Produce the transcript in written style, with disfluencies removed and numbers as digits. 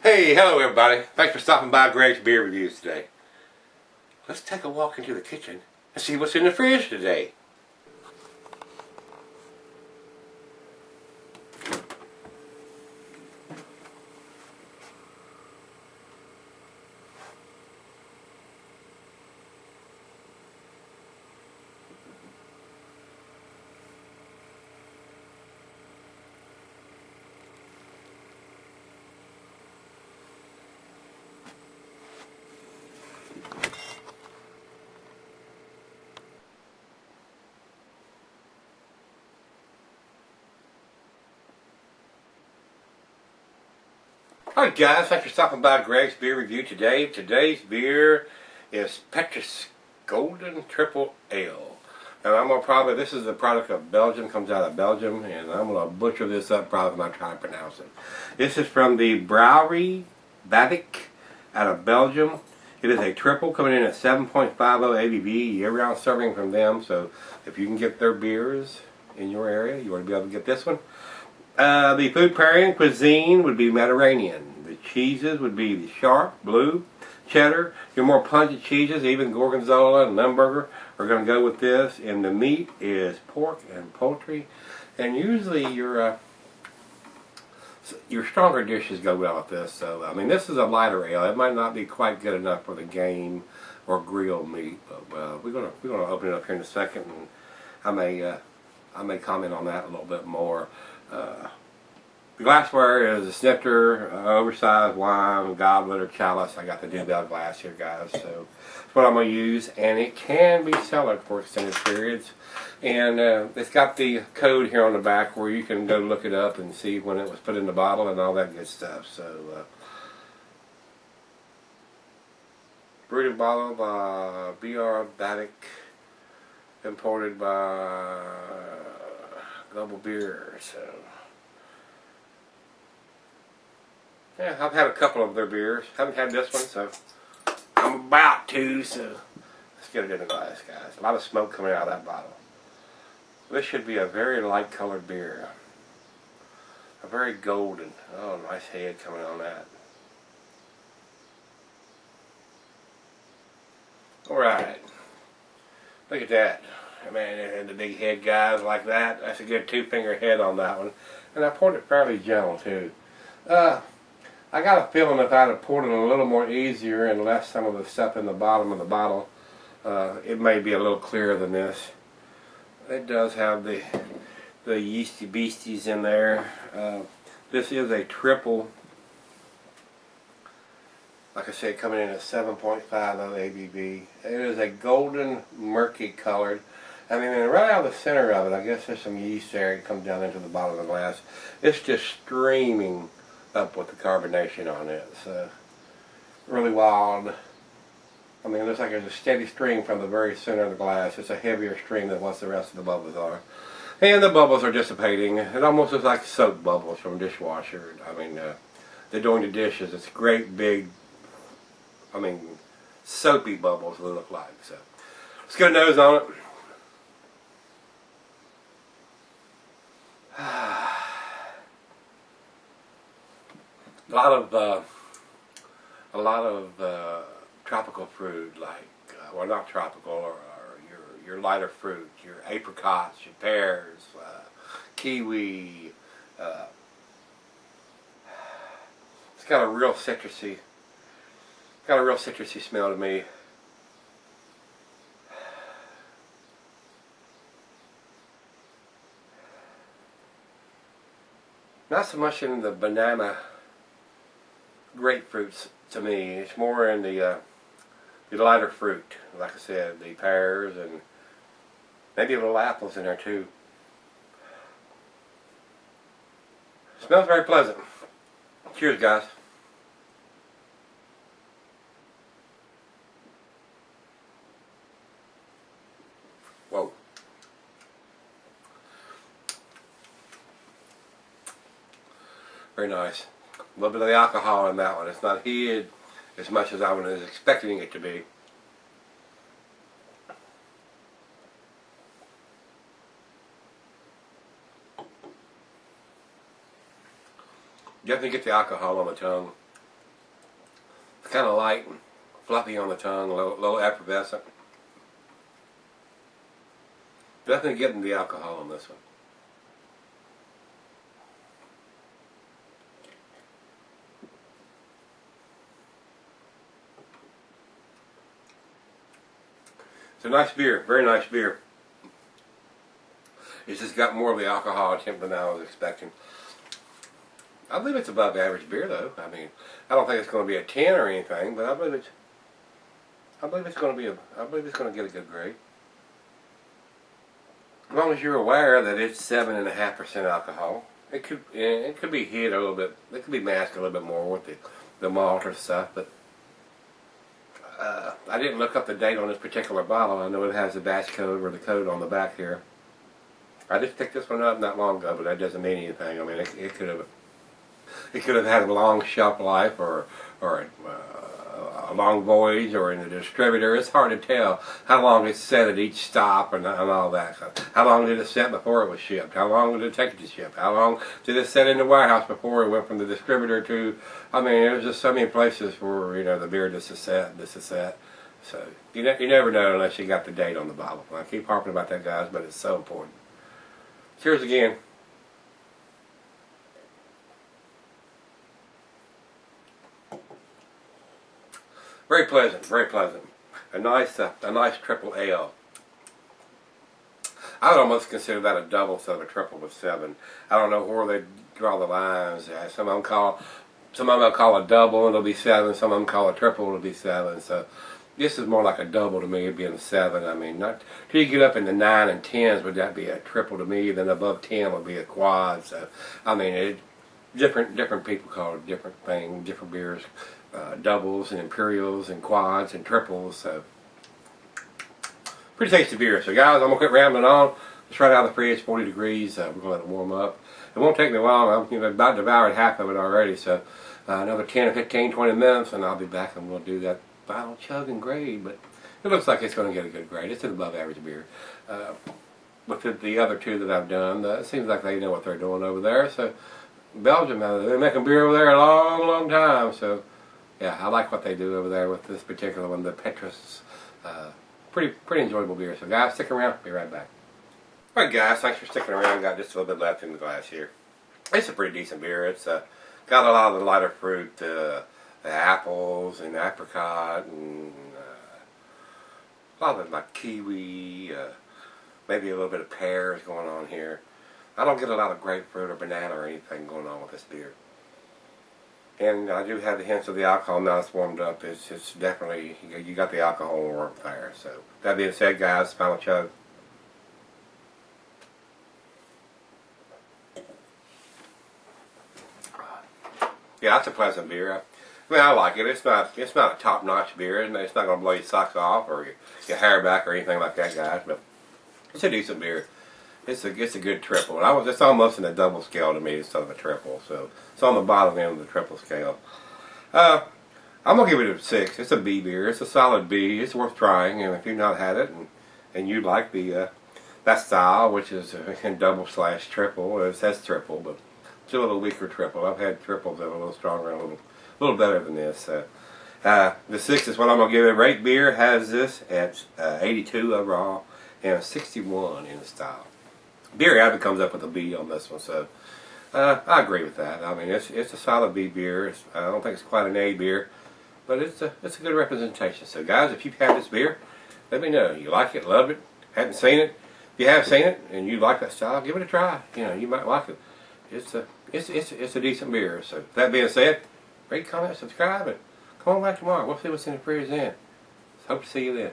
Hey, hello everybody. Thanks for stopping by Greg's Beer Reviews today. Let's take a walk into the kitchen and see what's in the fridge today. Alright guys, thanks for stopping by Greg's Beer Review today. Today's beer is Petrus Golden Triple Ale. And this is a product of Belgium, comes out of Belgium, and I'm going to butcher this up probably when I try to pronounce it. This is from the Brouwery Bavic out of Belgium. It is a triple coming in at 7.50 ABV, year-round serving from them, so if you can get their beers in your area, you want to be able to get this one. The food pairing cuisine would be Mediterranean. The cheeses would be the sharp, blue, cheddar. Your more pungent cheeses, even Gorgonzola and Limburger, are going to go with this. And the meat is pork and poultry. And usually your stronger dishes go well with this. So I mean, this is a lighter ale. It might not be quite good enough for the game or grilled meat, but we're gonna open it up here in a second, and I may comment on that a little bit more. The glassware is a snifter, oversized wine, goblet, or chalice. I got the Dubel glass here, guys, so that's what I'm going to use. And it can be cellared for extended periods. And it's got the code here on the back where you can go look it up and see when it was put in the bottle and all that good stuff. So, brewed and bottled by B.R. Baddick, imported by Global Beer. So, yeah, I've had a couple of their beers. Haven't had this one, so I'm about to. So let's get it in the glass, guys. A lot of smoke coming out of that bottle. This should be a very light colored beer. A very golden. Oh, nice head coming on that. Alright. Look at that. I mean, and the big head, guys, like that. That's a good two-finger head on that one. And I poured it fairly gentle, too. I got a feeling if I'd have poured it a little more easier and left some of the stuff in the bottom of the bottle, it may be a little clearer than this. It does have the yeasty beasties in there. This is a triple. Like I said, coming in at 7.50 ABV. It is a golden, murky colored. I mean, right out of the center of it, I guess there's some yeast there. It comes down into the bottom of the glass. It's just streaming up with the carbonation on it. So, really wild. I mean, it looks like there's a steady stream from the very center of the glass. It's a heavier stream than what the rest of the bubbles are. And the bubbles are dissipating. It almost looks like soap bubbles from a dishwasher. I mean, they're doing the dishes. It's great big, I mean, soapy bubbles they look like. So, let's get a nose on it. A lot of tropical fruit, like well, not tropical, or your lighter fruit, your apricots, your pears, kiwi. It's got a real citrusy smell to me. Not so much in the banana grapefruits to me. It's more in the lighter fruit. Like I said, the pears and maybe a little apples in there too. Smells very pleasant. Cheers, guys. Whoa. Very nice. A little bit of the alcohol in that one. It's not heated as much as I was expecting it to be. Definitely get the alcohol on the tongue. It's kind of light and fluffy on the tongue, a little effervescent. Definitely getting the alcohol on this one. It's a nice beer, very nice beer. It's just got more of the alcohol attempt than I was expecting. I believe it's above average beer though. I mean, I don't think it's going to be a 10 or anything, but I believe it's going to get a good grade. As long as you're aware that it's 7.5% alcohol, it could be hid a little bit. It could be masked a little bit more with the malt or stuff. But I didn't look up the date on this particular bottle. I know it has the batch code or the code on the back here. I just picked this one up not long ago, but that doesn't mean anything. I mean, it could have had a long shelf life or a long voyage or in the distributor. It's hard to tell how long it's set at each stop and all that. So how long did it set before it was shipped? How long did it take it to ship? How long did it set in the warehouse before it went from the distributor to? I mean, there's just so many places where the beer this is set. So you never know unless you got the date on the bottle. I keep harping about that, guys, but it's so important. Cheers again. Very pleasant, very pleasant. A nice triple ale. I would almost consider that a double instead of a triple with 7. I don't know where they draw the lines. Some of them call a double and it'll be 7. Some of them call a triple and it'll be 7. So this is more like a double to me, being a 7. I mean, not till you get up into 9 and 10s would that be a triple to me. Then above 10 would be a quad. So I mean, different people call it different things, different beers. Doubles and imperials and quads and triples. So pretty tasty beer. So guys, I'm gonna quit rambling on. It's right out of the fridge, 40 degrees. We're gonna let it warm up. It won't take me long. I'm about devoured half of it already. So another 10 or 15, 20 minutes, and I'll be back and we'll do that final chug and grade. But it looks like it's gonna get a good grade. It's an above average beer. With the other two that I've done, it seems like they know what they're doing over there. So Belgium, they've been making beer over there a long time. So yeah, I like what they do over there with this particular one, the Petrus. Pretty enjoyable beer. So guys, stick around. Be right back. Alright guys, thanks for sticking around. Got just a little bit left in the glass here. It's a pretty decent beer. It's got a lot of the lighter fruit, the apples and apricot and a lot of like kiwi, maybe a little bit of pears going on here. I don't get a lot of grapefruit or banana or anything going on with this beer. And I do have the hints of the alcohol now it's warmed up. It's definitely, you got the alcohol warmth there. So that being said, guys, final chug. Yeah, that's a pleasant beer. I mean, I like it. It's not a top-notch beer, and it's not going to blow your socks off or your hair back or anything like that, guys. But it's a decent beer. It's a good triple. It's almost in a double scale to me instead of a triple. So it's on the bottom end of the triple scale. I'm gonna give it a 6. It's a B beer. It's a solid B. It's worth trying. And if you've not had it and you like that style, which is double/triple, it says triple, but it's a little weaker triple. I've had triples that are a little stronger and a little better than this. The 6 is what I'm gonna give it. Rate Beer has this at 82 overall and a 61 in the style. Beer Abbott comes up with a B on this one, so I agree with that. I mean, it's a solid B beer. I don't think it's quite an A beer, but it's a good representation. So, guys, if you've had this beer, let me know. You like it, love it, hadn't seen it. If you have seen it and you like that style, give it a try. You might like it. It's a decent beer. So, that being said, rate, comment, subscribe, and come on back tomorrow. We'll see what's in the fridge then. Hope to see you then.